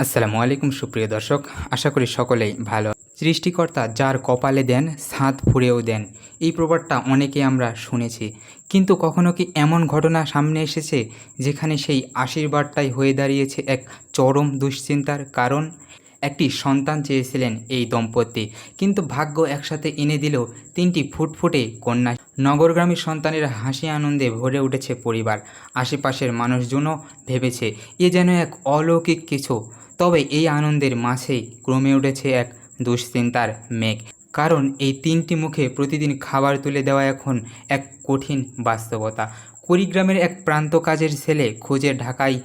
আসসালামু আলাইকুম সুপ্রিয় দর্শক, আশা করি সকলেই ভালো। সৃষ্টিকর্তা যার কপালে দেন ছাদ ফুঁড়েও দেন, এই প্রবাদটা অনেকে আমরা শুনেছি, কিন্তু কখনো কি এমন ঘটনা সামনে এসেছে যেখানে সেই আশীর্বাদটাই হয়ে দাঁড়িয়েছে এক চরম দুশ্চিন্তার কারণ? একটি সন্তান চেয়েছিলেন এই দম্পতি, কিন্তু ভাগ্য একসাথে এনে দিল তিনটি ফুটফুটে কন্যা। নগরগ্রামী সন্তানের হাসি আনন্দে ভরে উঠেছে পরিবার, আশেপাশের মানুষজনও ভেবেছে এ যেন এক অলৌকিক কিছু। তবে এই আনন্দের মাঝেই ক্রমে উঠেছে এক দুশ্চিন্তার মেঘ, কারণ এই তিনটি মুখে প্রতিদিন খাবার তুলে দেওয়া এখন এক কঠিন বাস্তবতা। কুড়িগ্রামের এক প্রান্ত কাজের ছেলে খোঁজে ঢাকায়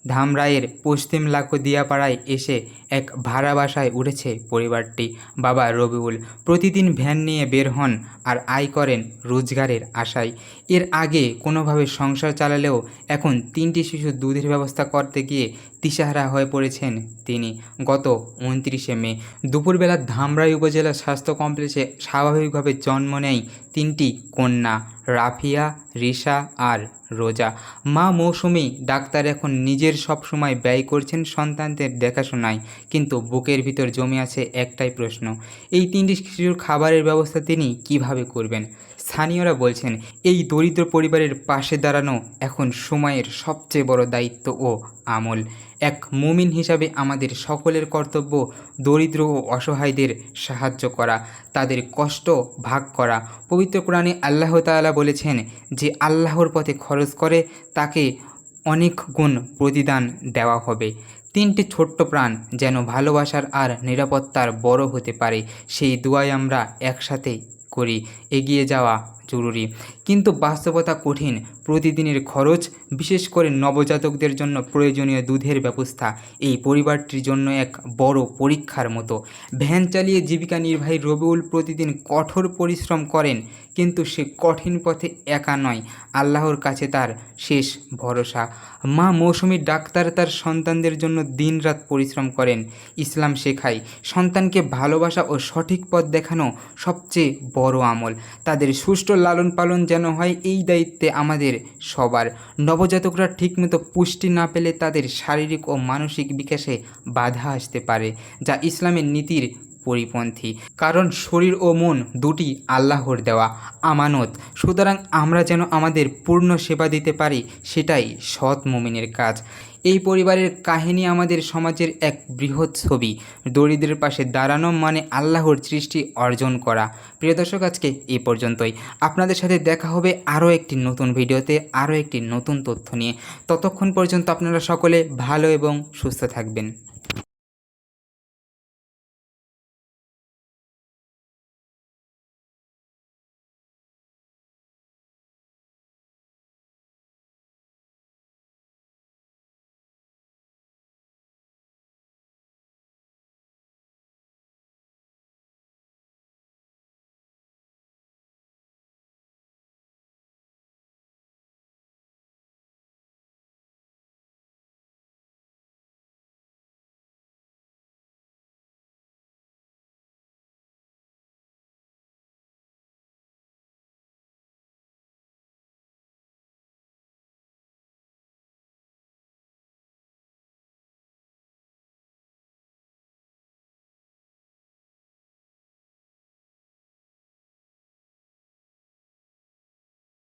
ধামরাইয়ের পশ্চিম লাখোদিয়াপাড়ায় এসে এক ভাড়া বাসায় উঠেছে পরিবারটি। বাবা রবিউল প্রতিদিন ভ্যান নিয়ে বের হন আর আয় করেন রোজগারের আশায়। এর আগে কোনোভাবে সংসার চালালেও এখন তিনটি শিশুর দুধের ব্যবস্থা করতে গিয়ে দিশাহারা হয়ে পড়েছেন তিনি। গত 29শে মে দুপুরবেলা ধামরাই উপজেলা স্বাস্থ্য কমপ্লেক্সে স্বাভাবিকভাবে জন্ম নেয় তিনটি কন্যা, রাফিয়া, রিশা আর রোজা। মা মৌসুমী ডাক্তার এখন নিজের সব সময় ব্যয় করছেন সন্তানদের দেখাশোনায়, কিন্তু বুকের ভিতর জমে আছে একটাই প্রশ্ন, এই তিনটি শিশুর খাবারের ব্যবস্থা তিনি কিভাবে করবেন? স্থানীয়রা বলছেন এই দরিদ্র পরিবারের পাশে দাঁড়ানো এখন সময়ের সবচেয়ে বড় দায়িত্ব ও আমল। এক মুমিন হিসাবে আমাদের সকলের কর্তব্য দরিদ্র ও অসহায়দের সাহায্য করা, তাদের কষ্ট ভাগ করা। পবিত্র কোরআনে আল্লাহ তাআলা বলেছেন যে আল্লাহর পথে খরচ করে তাকে অনেক গুণ প্রতিদান দেওয়া হবে। তিনটি ছোট্ট প্রাণ যেন ভালোবাসার আর নিরাপত্তার বড় হতে পারে, সেই দোয়াই আমরা একসাথে করি। এগিয়ে যাওয়া জরুরি, কিন্তু বাস্তবতা কঠিন। প্রতিদিনের খরচ, বিশেষ করে নবজাতকদের জন্য প্রয়োজনীয় দুধের ব্যবস্থা এই পরিবারটির জন্য এক বড় পরীক্ষার মতো। ভ্যান চালিয়ে জীবিকা নির্বাহী রবিউল প্রতিদিন কঠোর পরিশ্রম করেন, কিন্তু সে কঠিন পথে একা নয়, আল্লাহর কাছে তার শেষ ভরসা। মা মৌসুমী ডাক্তার তার সন্তানদের জন্য দিনরাত পরিশ্রম করেন। ইসলাম শেখায় সন্তানকে ভালোবাসা ও সঠিক পথ দেখানো সবচেয়ে বড় আমল। তাদের সুষ্ঠু লালন পালন যেন হয়, এই দায়িত্বে আমাদের সবার। নবজাতকরা ঠিকমতো পুষ্টি না পেলে তাদের শারীরিক ও মানসিক বিকাশে বাধা আসতে পারে, যা ইসলামের নীতির পরিপন্থী। কারণ শরীর ও মন দুটি আল্লাহর দেওয়া আমানত, সুতরাং আমরা যেন আমাদের পূর্ণ সেবা দিতে পারি, সেটাই সৎ মুমিনের কাজ। এই পরিবারের কাহিনী আমাদের সমাজের এক বৃহৎ ছবি। দরিদ্রের পাশে দাঁড়ানো মানে আল্লাহর সৃষ্টি অর্জন করা। প্রিয় দর্শক, আজকে এই পর্যন্তই। আপনাদের সাথে দেখা হবে আরও একটি নতুন ভিডিওতে, আরও একটি নতুন তথ্য নিয়ে। ততক্ষণ পর্যন্ত আপনারা সকলে ভালো এবং সুস্থ থাকবেন।